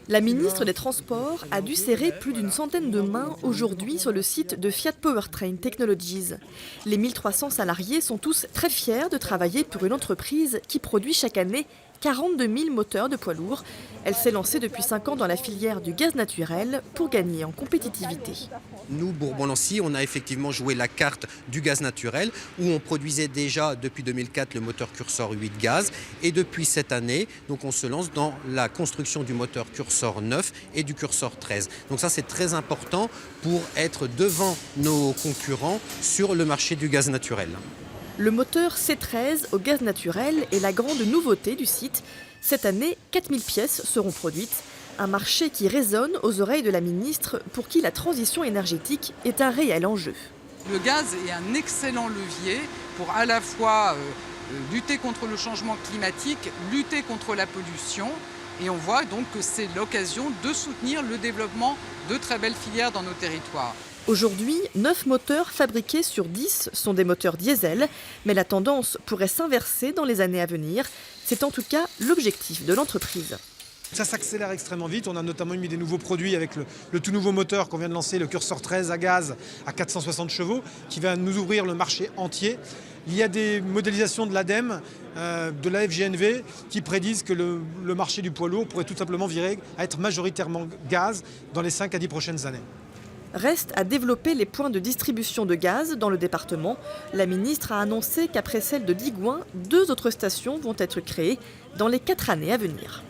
La ministre des Transports a dû serrer plus d'une centaine de mains aujourd'hui sur le site de Fiat Powertrain Technologies. Les 1300 salariés sont tous très fiers de travailler pour une entreprise qui produit chaque année 42 000 moteurs de poids lourds. Elle s'est lancée depuis 5 ans dans la filière du gaz naturel pour gagner en compétitivité. Nous, Bourbon-Lancy, on a effectivement joué la carte du gaz naturel où on produisait déjà depuis 2004 le moteur Cursor 8 gaz et depuis cette année, donc on se lance dans la construction du moteur Cursor 9 et du Cursor 13. Donc ça c'est très important pour être devant nos concurrents sur le marché du gaz naturel. Le moteur C13 au gaz naturel est la grande nouveauté du site. Cette année, 4000 pièces seront produites. Un marché qui résonne aux oreilles de la ministre pour qui la transition énergétique est un réel enjeu. Le gaz est un excellent levier pour à la fois lutter contre le changement climatique, lutter contre la pollution. Et on voit donc que c'est l'occasion de soutenir le développement de très belles filières dans nos territoires. Aujourd'hui, 9 moteurs fabriqués sur 10 sont des moteurs diesel, mais la tendance pourrait s'inverser dans les années à venir. C'est en tout cas l'objectif de l'entreprise. Ça s'accélère extrêmement vite. On a notamment mis des nouveaux produits avec le tout nouveau moteur qu'on vient de lancer, le Cursor 13 à gaz à 460 chevaux, qui va nous ouvrir le marché entier. Il y a des modélisations de l'ADEME, de la FGNV, qui prédisent que le marché du poids lourd pourrait tout simplement virer à être majoritairement gaz dans les 5 à 10 prochaines années. Reste à développer les points de distribution de gaz dans le département. La ministre a annoncé qu'après celle de Digoin, 2 autres stations vont être créées dans les 4 années à venir.